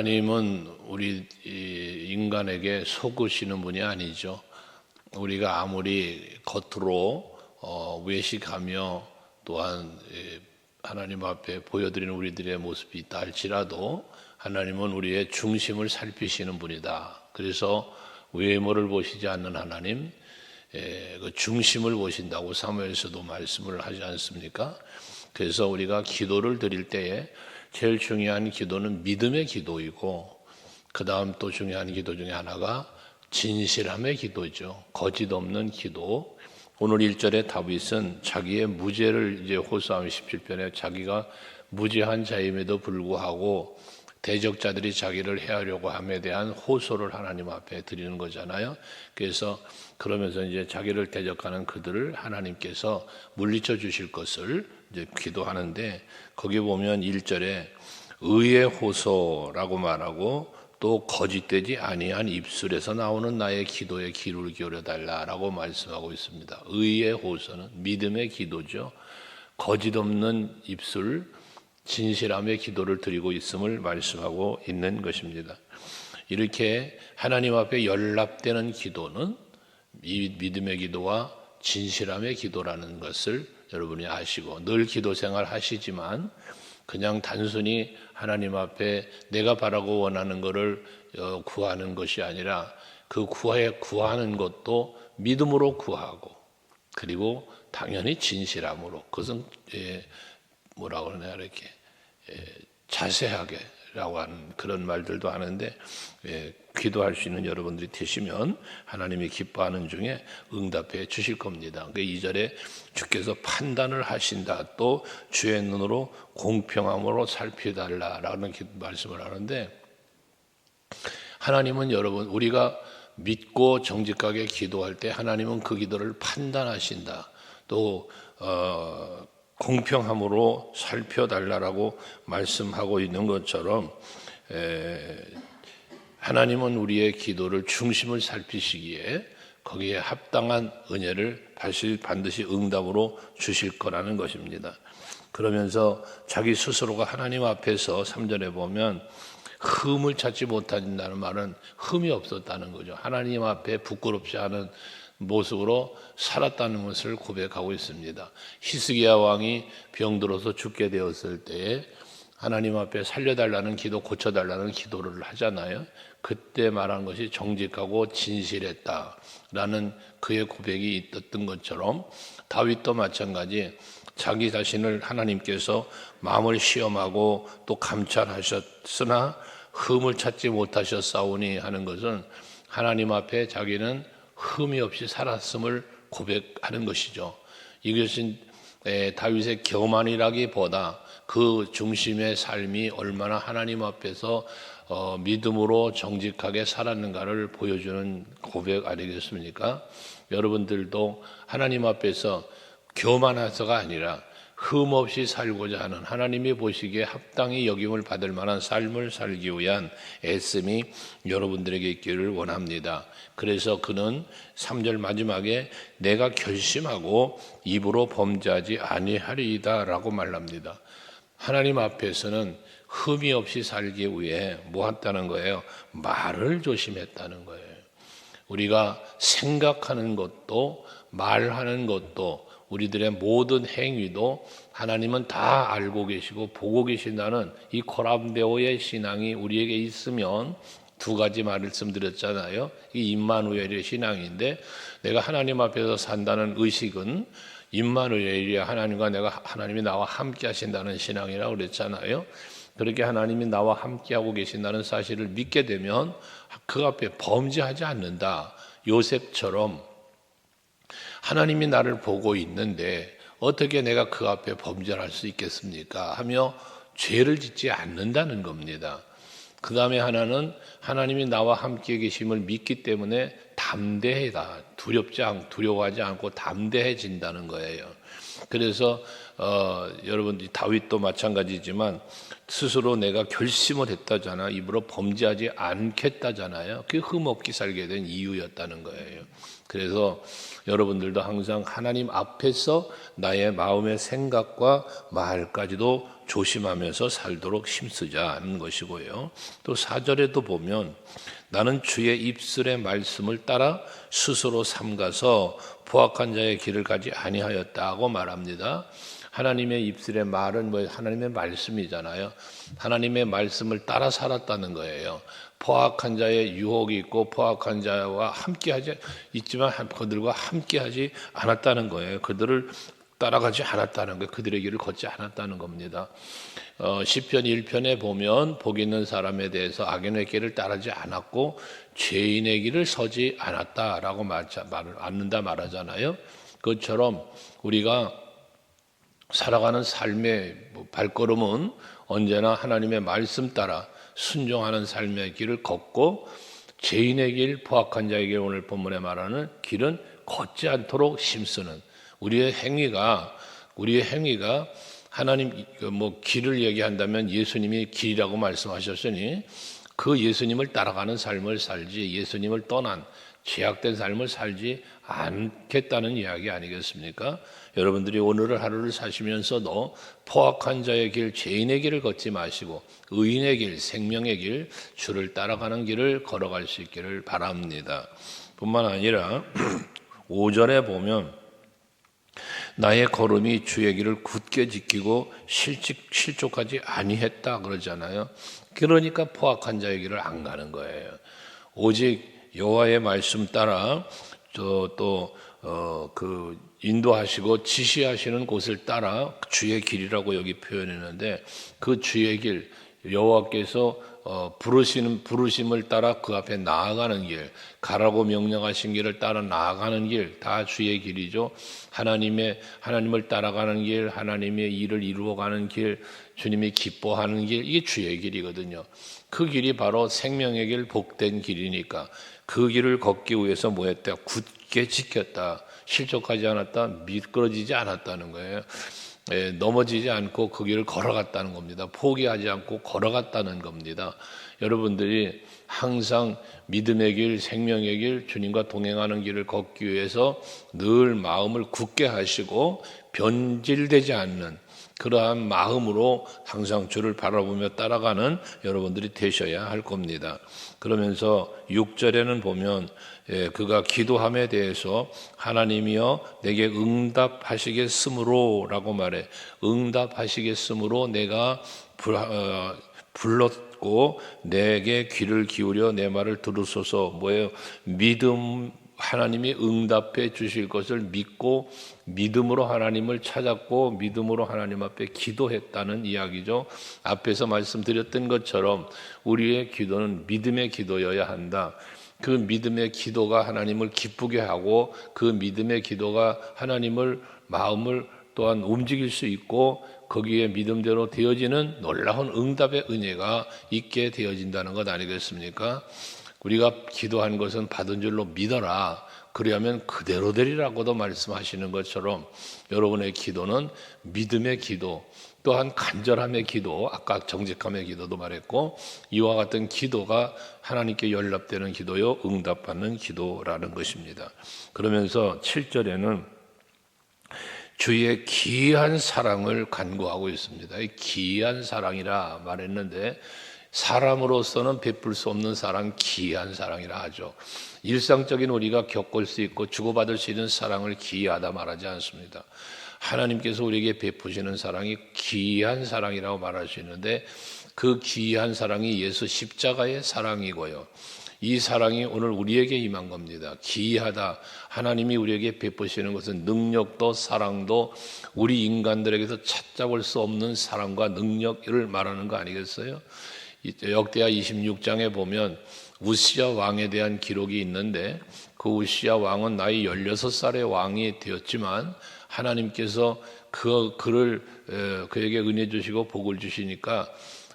하나님은 우리 인간에게 속으시는 분이 아니죠. 우리가 아무리 겉으로 외식하며 또한 하나님 앞에 보여드리는 우리들의 모습이 있다 할지라도 하나님은 우리의 중심을 살피시는 분이다. 그래서 외모를 보시지 않는 하나님, 그 중심을 보신다고 사무엘서도 말씀을 하지 않습니까? 그래서 우리가 기도를 드릴 때에 제일 중요한 기도는 믿음의 기도이고, 그 다음 또 중요한 기도 중에 하나가 진실함의 기도죠. 거짓 없는 기도. 오늘 1절에 다윗은 자기의 무죄를 이제 호소하며 17편에 자기가 무죄한 자임에도 불구하고 대적자들이 자기를 해하려고 함에 대한 호소를 하나님 앞에 드리는 거잖아요. 그래서 그러면서 이제 자기를 대적하는 그들을 하나님께서 물리쳐 주실 것을 이제 기도하는데, 거기 보면 1절에 의의 호소라고 말하고 또 거짓되지 아니한 입술에서 나오는 나의 기도에 귀를 기울여 달라라고 말씀하고 있습니다. 의의 호소는 믿음의 기도죠. 거짓 없는 입술, 진실함의 기도를 드리고 있음을 말씀하고 있는 것입니다. 이렇게 하나님 앞에 연락되는 기도는 이 믿음의 기도와 진실함의 기도라는 것을 여러분이 아시고, 늘 기도 생활 하시지만 그냥 단순히 하나님 앞에 내가 바라고 원하는 것을 구하는 것이 아니라 그 구하는 것도 믿음으로 구하고, 그리고 당연히 진실함으로, 그것은 뭐라고 그러냐, 이렇게 자세하게라고 하는 그런 말들도 하는데, 기도할 수 있는 여러분들이 되시면 하나님이 기뻐하는 중에 응답해 주실 겁니다. 그러니까 2절에 주께서 판단을 하신다, 또 주의 눈으로 공평함으로 살펴달라라는 말씀을 하는데, 하나님은 여러분, 우리가 믿고 정직하게 기도할 때 하나님은 그 기도를 판단하신다, 또 공평함으로 살펴달라고 말씀하고 있는 것처럼 하나님은 우리의 기도를 중심을 살피시기에 거기에 합당한 은혜를 반드시 응답으로 주실 거라는 것입니다. 그러면서 자기 스스로가 하나님 앞에서 3절에 보면 흠을 찾지 못한다는 말은 흠이 없었다는 거죠. 하나님 앞에 부끄럽지 않은 모습으로 살았다는 것을 고백하고 있습니다. 히스기야 왕이 병들어서 죽게 되었을 때에 하나님 앞에 살려달라는 기도, 고쳐달라는 기도를 하잖아요. 그때 말한 것이 정직하고 진실했다라는 그의 고백이 있었던 것처럼, 다윗도 마찬가지 자기 자신을 하나님께서 마음을 시험하고 또 감찰하셨으나 흠을 찾지 못하셨사오니 하는 것은 하나님 앞에 자기는 흠이 없이 살았음을 고백하는 것이죠. 이것은 다윗의 교만이라기보다 그 중심의 삶이 얼마나 하나님 앞에서 믿음으로 정직하게 살았는가를 보여주는 고백 아니겠습니까? 여러분들도 하나님 앞에서 교만해서가 아니라 흠 없이 살고자 하는, 하나님이 보시기에 합당히 여김을 받을 만한 삶을 살기 위한 애씀이 여러분들에게 있기를 원합니다. 그래서 그는 3절 마지막에 내가 결심하고 입으로 범죄하지 아니하리이다 라고 말합니다. 하나님 앞에서는 흠이 없이 살기 위해 뭐 했다는 거예요? 말을 조심했다는 거예요. 우리가 생각하는 것도 말하는 것도 우리들의 모든 행위도 하나님은 다 알고 계시고 보고 계신다는 이 코람데오의 신앙이 우리에게 있으면, 두 가지 말씀드렸잖아요. 이 임마누엘의 신앙인데, 내가 하나님 앞에서 산다는 의식은 임마누엘이야, 하나님이 나와 함께 하신다는 신앙이라고 그랬잖아요. 그렇게 하나님이 나와 함께 하고 계신다는 사실을 믿게 되면 그 앞에 범죄하지 않는다. 요셉처럼 하나님이 나를 보고 있는데 어떻게 내가 그 앞에 범죄를 할 수 있겠습니까? 하며 죄를 짓지 않는다는 겁니다. 그 다음에 하나는 하나님이 나와 함께 계심을 믿기 때문에 담대하다. 두려워하지 않고 담대해진다는 거예요. 그래서 여러분, 다윗도 마찬가지지만 스스로 내가 결심을 했다잖아. 입으로 범죄하지 않겠다잖아요. 그게 흠없게 살게 된 이유였다는 거예요. 그래서 여러분들도 항상 하나님 앞에서 나의 마음의 생각과 말까지도 조심하면서 살도록 힘쓰자는 것이고요. 또 4절에도 보면 나는 주의 입술의 말씀을 따라 스스로 삼가서 포악한 자의 길을 가지 아니하였다고 말합니다. 하나님의 입술의 말은 하나님의 말씀이잖아요. 하나님의 말씀을 따라 살았다는 거예요. 포악한 자의 유혹이 있고 포악한 자와 함께하지 있지만 그들과 함께하지 않았다는 거예요. 그들을 따라가지 않았다는 거예요. 그들의 길을 걷지 않았다는 겁니다. 시편 1편에 보면 복 있는 사람에 대해서 악인의 길을 따르지 않았고 죄인의 길을 서지 않았다라고 않는다 말하잖아요. 그것처럼 우리가 살아가는 삶의 발걸음은 언제나 하나님의 말씀 따라 순종하는 삶의 길을 걷고 죄인의 길, 포악한 자의 길, 오늘 본문에 말하는 길은 걷지 않도록 힘쓰는 우리의 행위가 하나님 길을 얘기한다면 예수님이 길이라고 말씀하셨으니 그 예수님을 따라가는 삶을 살지 예수님을 떠난 죄악된 삶을 살지 않겠다는 이야기 아니겠습니까? 여러분들이 오늘을 하루를 사시면서도 포악한 자의 길, 죄인의 길을 걷지 마시고 의인의 길, 생명의 길, 주를 따라가는 길을 걸어갈 수 있기를 바랍니다. 뿐만 아니라 5절에 보면 나의 걸음이 주의 길을 굳게 지키고 실족하지 아니했다 그러잖아요. 그러니까 포악한 자의 길을 안 가는 거예요. 오직 여호와의 말씀 따라 인도하시고 지시하시는 곳을 따라 주의 길이라고 여기 표현했는데 그 주의 길 여호와께서 부르심을 따라 그 앞에 나아가는 길, 가라고 명령하신 길을 따라 나아가는 길, 다 주의 길이죠. 하나님을 따라가는 길, 하나님의 일을 이루어가는 길, 주님이 기뻐하는 길, 이게 주의 길이거든요. 그 길이 바로 생명의 길, 복된 길이니까 그 길을 걷기 위해서 뭐 했다? 굳게 지켰다. 실족하지 않았다. 미끄러지지 않았다는 거예요. 넘어지지 않고 그 길을 걸어갔다는 겁니다. 포기하지 않고 걸어갔다는 겁니다. 여러분들이 항상 믿음의 길, 생명의 길, 주님과 동행하는 길을 걷기 위해서 늘 마음을 굳게 하시고 변질되지 않는 그러한 마음으로 항상 주를 바라보며 따라가는 여러분들이 되셔야 할 겁니다. 그러면서 6절에는 보면 그가 기도함에 대해서 하나님이여 내게 응답하시겠으므로 라고 말해. 응답하시겠으므로 내가 불렀고 내게 귀를 기울여 내 말을 들으소서. 뭐예요? 믿음, 하나님이 응답해 주실 것을 믿고 믿음으로 하나님을 찾았고 믿음으로 하나님 앞에 기도했다는 이야기죠. 앞에서 말씀드렸던 것처럼 우리의 기도는 믿음의 기도여야 한다. 그 믿음의 기도가 하나님을 기쁘게 하고 그 믿음의 기도가 하나님을 마음을 또한 움직일 수 있고 거기에 믿음대로 되어지는 놀라운 응답의 은혜가 있게 되어진다는 것 아니겠습니까? 우리가 기도한 것은 받은 줄로 믿어라. 그리하면 그대로 되리라고도 말씀하시는 것처럼 여러분의 기도는 믿음의 기도, 또한 간절함의 기도, 아까 정직함의 기도도 말했고 이와 같은 기도가 하나님께 연락되는 기도요, 응답받는 기도라는 것입니다. 그러면서 7절에는 주의 기이한 사랑을 간구하고 있습니다. 이 기이한 사랑이라 말했는데 사람으로서는 베풀 수 없는 사랑, 기이한 사랑이라 하죠. 일상적인 우리가 겪을 수 있고 주고받을 수 있는 사랑을 기이하다 말하지 않습니다. 하나님께서 우리에게 베푸시는 사랑이 기이한 사랑이라고 말할 수 있는데 그 기이한 사랑이 예수 십자가의 사랑이고요. 이 사랑이 오늘 우리에게 임한 겁니다. 기이하다. 하나님이 우리에게 베푸시는 것은 능력도 사랑도 우리 인간들에게서 찾아볼 수 없는 사랑과 능력을 말하는 거 아니겠어요? 역대하 26장에 보면 우시야 왕에 대한 기록이 있는데 그 우시야 왕은 나이 16살의 왕이 되었지만 하나님께서 그에게 은혜 주시고 복을 주시니까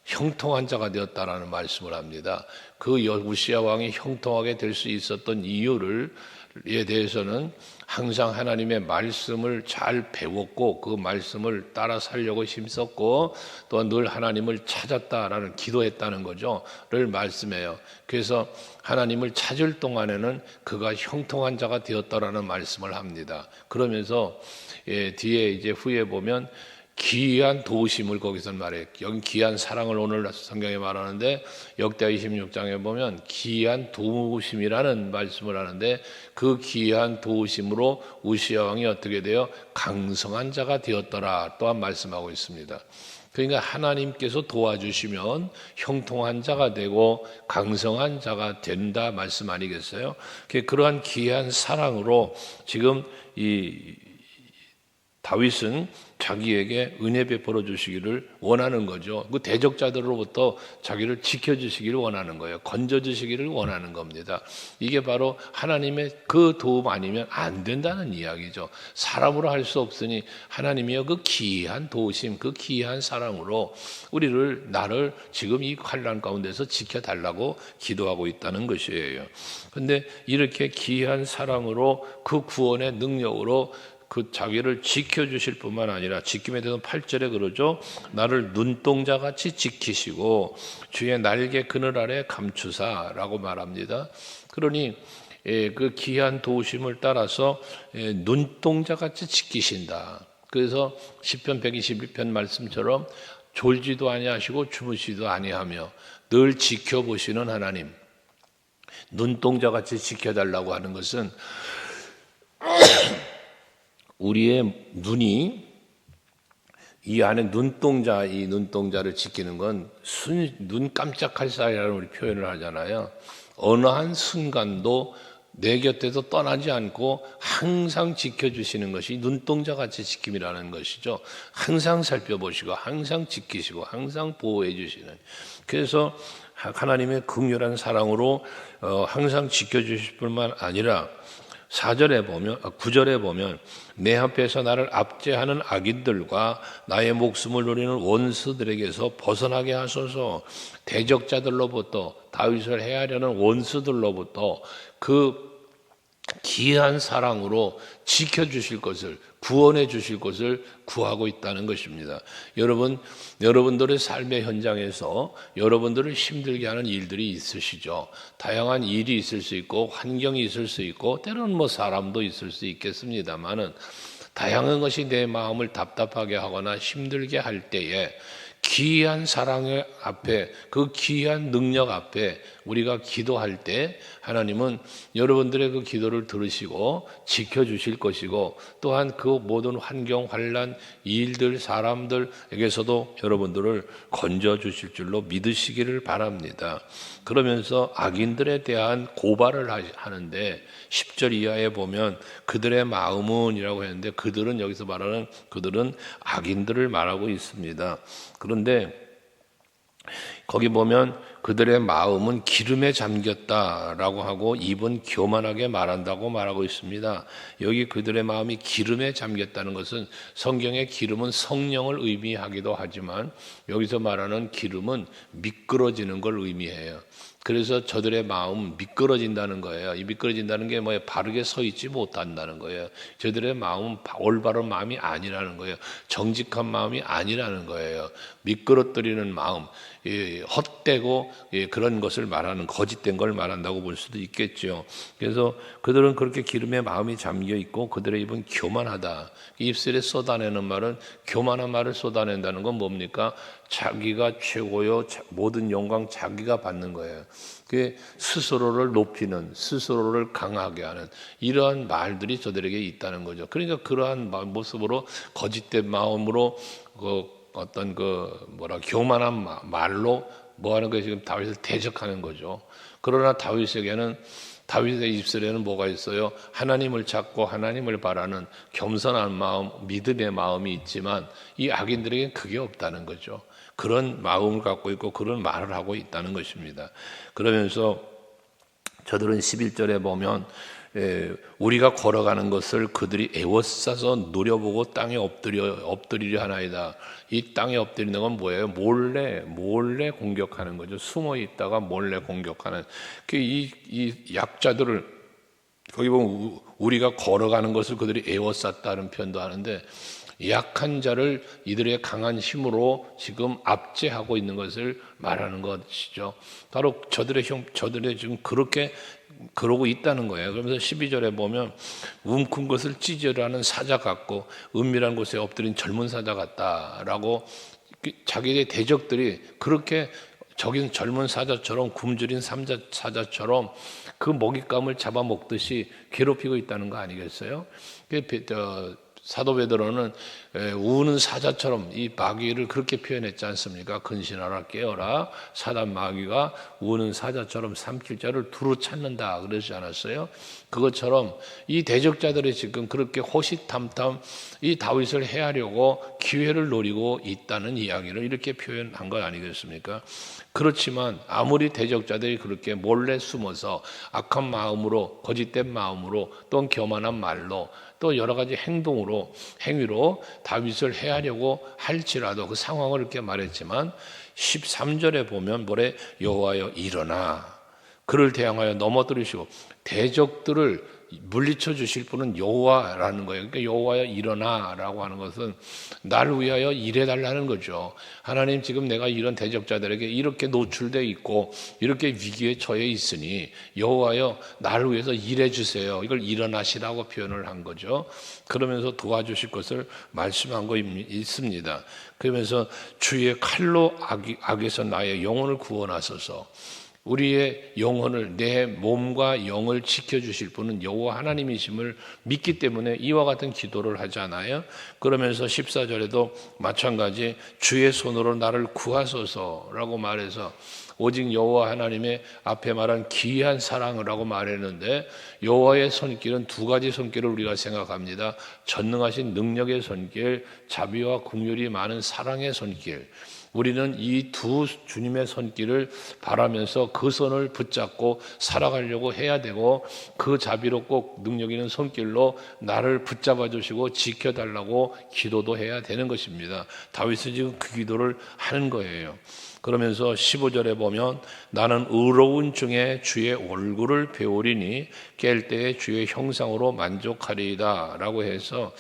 형통한 자가 되었다라는 말씀을 합니다. 그 우시야 왕이 형통하게 될 수 있었던 이유에 대해서는 항상 하나님의 말씀을 잘 배웠고 그 말씀을 따라 살려고 힘썼고 또 늘 하나님을 찾았다라는 기도했다는 거죠.를 말씀해요. 그래서 하나님을 찾을 동안에는 그가 형통한 자가 되었다라는 말씀을 합니다. 그러면서 뒤에 이제 후에 보면 기이한 도우심을 거기서 말해요. 여기 기이한 사랑을 오늘 성경에 말하는데 역대하 26장에 보면 기이한 도우심이라는 말씀을 하는데 그 기이한 도우심으로 우시야 왕이 어떻게 돼요? 강성한 자가 되었더라 또한 말씀하고 있습니다. 그러니까 하나님께서 도와주시면 형통한 자가 되고 강성한 자가 된다 말씀 아니겠어요? 그러한 귀한 사랑으로 지금 이 다윗은 자기에게 은혜 베풀어 주시기를 원하는 거죠. 그 대적자들로부터 자기를 지켜주시기를 원하는 거예요. 건져주시기를 원하는 겁니다. 이게 바로 하나님의 그 도움 아니면 안 된다는 이야기죠. 사람으로 할 수 없으니 하나님이여 그 기이한 도우심, 그 기이한 사랑으로 나를 지금 이 환난 가운데서 지켜달라고 기도하고 있다는 것이에요. 그런데 이렇게 기이한 사랑으로 그 구원의 능력으로 그 자기를 지켜주실 뿐만 아니라 지킴에 대해서 8절에 그러죠. 나를 눈동자같이 지키시고 주의 날개 그늘 아래 감추사라고 말합니다. 그러니 그 귀한 도우심을 따라서 눈동자같이 지키신다. 그래서 시편 121편 말씀처럼 졸지도 아니하시고 주무시도 아니하며 늘 지켜보시는 하나님. 눈동자같이 지켜달라고 하는 것은 우리의 눈이 이 안에 이 눈동자를 지키는 건 눈 깜짝할 사이라는 우리 표현을 하잖아요. 어느 한 순간도 내 곁에서 떠나지 않고 항상 지켜주시는 것이 눈동자같이 지킴이라는 것이죠. 항상 살펴보시고 항상 지키시고 항상 보호해 주시는. 그래서 하나님의 긍휼한 사랑으로 항상 지켜주실 뿐만 아니라 9절에 보면 내 앞에서 나를 압제하는 악인들과 나의 목숨을 노리는 원수들에게서 벗어나게 하소서. 대적자들로부터 다윗을 해하려는 원수들로부터 그 기이한 사랑으로 지켜주실 것을 구원해 주실 것을 구하고 있다는 것입니다. 여러분들의 삶의 현장에서 여러분들을 힘들게 하는 일들이 있으시죠. 다양한 일이 있을 수 있고 환경이 있을 수 있고 때로는 사람도 있을 수 있겠습니다만은 다양한 것이 내 마음을 답답하게 하거나 힘들게 할 때에 기이한 사랑 앞에 그 기이한 능력 앞에 우리가 기도할 때 하나님은 여러분들의 그 기도를 들으시고 지켜주실 것이고 또한 그 모든 환경, 환난, 일들, 사람들에게서도 여러분들을 건져주실 줄로 믿으시기를 바랍니다. 그러면서 악인들에 대한 고발을 하는데 10절 이하에 보면 그들의 마음은 이라고 했는데 그들은 여기서 말하는 그들은 악인들을 말하고 있습니다. 그런데 거기 보면 그들의 마음은 기름에 잠겼다라고 하고 입은 교만하게 말한다고 말하고 있습니다. 여기 그들의 마음이 기름에 잠겼다는 것은 성경의 기름은 성령을 의미하기도 하지만 여기서 말하는 기름은 미끄러지는 걸 의미해요. 그래서 저들의 마음 미끄러진다는 거예요. 이 미끄러진다는 게 뭐예요? 바르게 서 있지 못한다는 거예요. 저들의 마음은 올바른 마음이 아니라는 거예요. 정직한 마음이 아니라는 거예요. 미끄러뜨리는 마음, 헛되고 그런 것을 말하는 거짓된 걸 말한다고 볼 수도 있겠죠. 그래서 그들은 그렇게 기름에 마음이 잠겨 있고 그들의 입은 교만하다. 입술에 쏟아내는 말은 교만한 말을 쏟아낸다는 건 뭡니까? 자기가 최고요, 모든 영광 자기가 받는 거예요. 그 스스로를 높이는, 스스로를 강하게 하는 이러한 말들이 저들에게 있다는 거죠. 그러니까 그러한 모습으로 거짓된 마음으로 교만한 말로 뭐 하는 거예요? 지금 다윗을 대적하는 거죠. 그러나 다윗의 입술에는 뭐가 있어요? 하나님을 찾고 하나님을 바라는 겸손한 마음, 믿음의 마음이 있지만 이 악인들에게는 그게 없다는 거죠. 그런 마음을 갖고 있고 그런 말을 하고 있다는 것입니다. 그러면서 저들은 11절에 보면 우리가 걸어가는 것을 그들이 애워싸서 노려보고 땅에 엎드리려 하나이다. 이 땅에 엎드리는 건 뭐예요? 몰래 공격하는 거죠. 숨어 있다가 몰래 공격하는. 이 약자들을 거기 보면 우리가 걸어가는 것을 그들이 애워쌌다는 표현도 하는데 약한 자를 이들의 강한 힘으로 지금 압제하고 있는 것을 말하는 것이죠. 바로 저들의 지금 그렇게 그러고 있다는 거예요. 그러면서 12절에 보면 움큰 것을 찢으라는 사자 같고 은밀한 곳에 엎드린 젊은 사자 같다라고 자기의 대적들이 그렇게 저긴 젊은 사자처럼 굶주린 사자처럼 그 먹잇감을 잡아먹듯이 괴롭히고 있다는 거 아니겠어요? 사도 베드로는 우는 사자처럼 이 마귀를 그렇게 표현했지 않습니까? 근신하라 깨어라 사단 마귀가 우는 사자처럼 삼킬 자를 두루 찾는다 그러지 않았어요? 그것처럼 이 대적자들이 지금 그렇게 호시탐탐 이 다윗을 해하려고 기회를 노리고 있다는 이야기를 이렇게 표현한 것 아니겠습니까? 그렇지만 아무리 대적자들이 그렇게 몰래 숨어서 악한 마음으로 거짓된 마음으로 또 교만한 말로 또 여러 가지 행위로 다윗을 해하려고 할지라도 그 상황을 이렇게 말했지만 13절에 보면 뭐래? 여호와여 일어나 그를 대항하여 넘어뜨리시고 대적들을 물리쳐 주실 분은 여호와라는 거예요. 그러니까 여호와여 일어나라고 하는 것은 나를 위하여 일해달라는 거죠. 하나님 지금 내가 이런 대적자들에게 이렇게 노출되어 있고 이렇게 위기에 처해 있으니 여호와여 나를 위해서 일해 주세요. 이걸 일어나시라고 표현을 한 거죠. 그러면서 도와주실 것을 말씀한 거 있습니다. 그러면서 주의 칼로 악에서 나의 영혼을 구원하소서. 우리의 영혼을 내 몸과 영을 지켜주실 분은 여호와 하나님이심을 믿기 때문에 이와 같은 기도를 하잖아요. 그러면서 14절에도 마찬가지 주의 손으로 나를 구하소서라고 말해서 오직 여호와 하나님의 앞에 말한 기이한 사랑이라고 말했는데 여호와의 손길은 두 가지 손길을 우리가 생각합니다. 전능하신 능력의 손길, 자비와 긍휼이 많은 사랑의 손길. 우리는 이 두 주님의 손길을 바라면서 그 손을 붙잡고 살아가려고 해야 되고 그 자비롭고 능력 있는 손길로 나를 붙잡아 주시고 지켜달라고 기도도 해야 되는 것입니다. 다윗은 지금 그 기도를 하는 거예요. 그러면서 15절에 보면 나는 의로운 중에 주의 얼굴을 배우리니 깰 때에 주의 형상으로 만족하리이다 라고 해서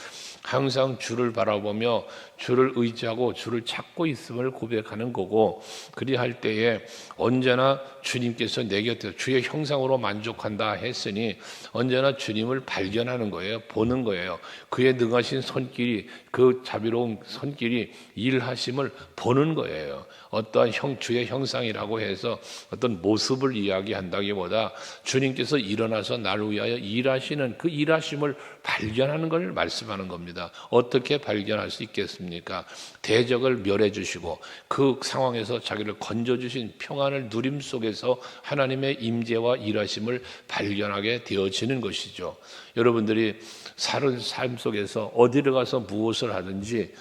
항상 주를 바라보며 주를 의지하고 주를 찾고 있음을 고백하는 거고 그리할 때에 언제나 주님께서 내 곁에 주의 형상으로 만족한다 했으니 언제나 주님을 발견하는 거예요. 보는 거예요. 그의 능하신 손길이 그 자비로운 손길이 일하심을 보는 거예요. 어떠한 주의 형상이라고 해서 어떤 모습을 이야기한다기보다 주님께서 일어나서 나를 위하여 일하시는 그 일하심을 발견하는 걸 말씀하는 겁니다. 어떻게 발견할 수 있겠습니까? 대적을 멸해 주시고 그 상황에서 자기를 건져 주신 평안을 누림 속에서 하나님의 임재와 일하심을 발견하게 되어지는 것이죠. 여러분들이 사는 삶 속에서 어디를 가서 무엇을 하든지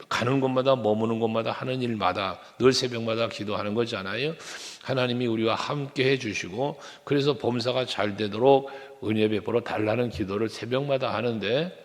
가는 곳마다 머무는 곳마다 하는 일마다 늘 새벽마다 기도하는 거잖아요. 하나님이 우리와 함께 해주시고 그래서 범사가 잘 되도록 은혜 베풀어 달라는 기도를 새벽마다 하는데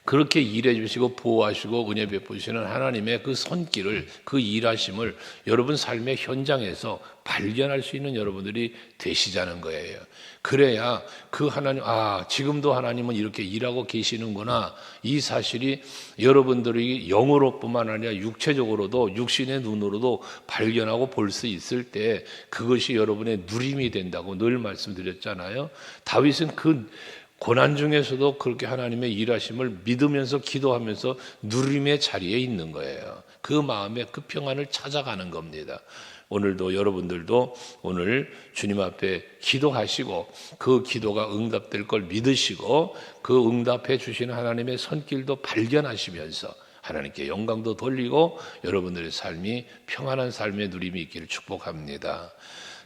그렇게 일해 주시고 보호하시고 은혜 베푸시는 하나님의 그 손길을 그 일하심을 여러분 삶의 현장에서 발견할 수 있는 여러분들이 되시자는 거예요. 그래야 그 하나님 지금도 하나님은 이렇게 일하고 계시는구나 이 사실이 여러분들이 영으로뿐만 아니라 육체적으로도 육신의 눈으로도 발견하고 볼 수 있을 때 그것이 여러분의 누림이 된다고 늘 말씀드렸잖아요. 다윗은 그 고난 중에서도 그렇게 하나님의 일하심을 믿으면서 기도하면서 누림의 자리에 있는 거예요. 그 마음에 그 평안을 찾아가는 겁니다. 오늘도 여러분들도 오늘 주님 앞에 기도하시고 그 기도가 응답될 걸 믿으시고 그 응답해 주시는 하나님의 손길도 발견하시면서 하나님께 영광도 돌리고 여러분들의 삶이 평안한 삶의 누림이 있기를 축복합니다.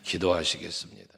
기도하시겠습니다.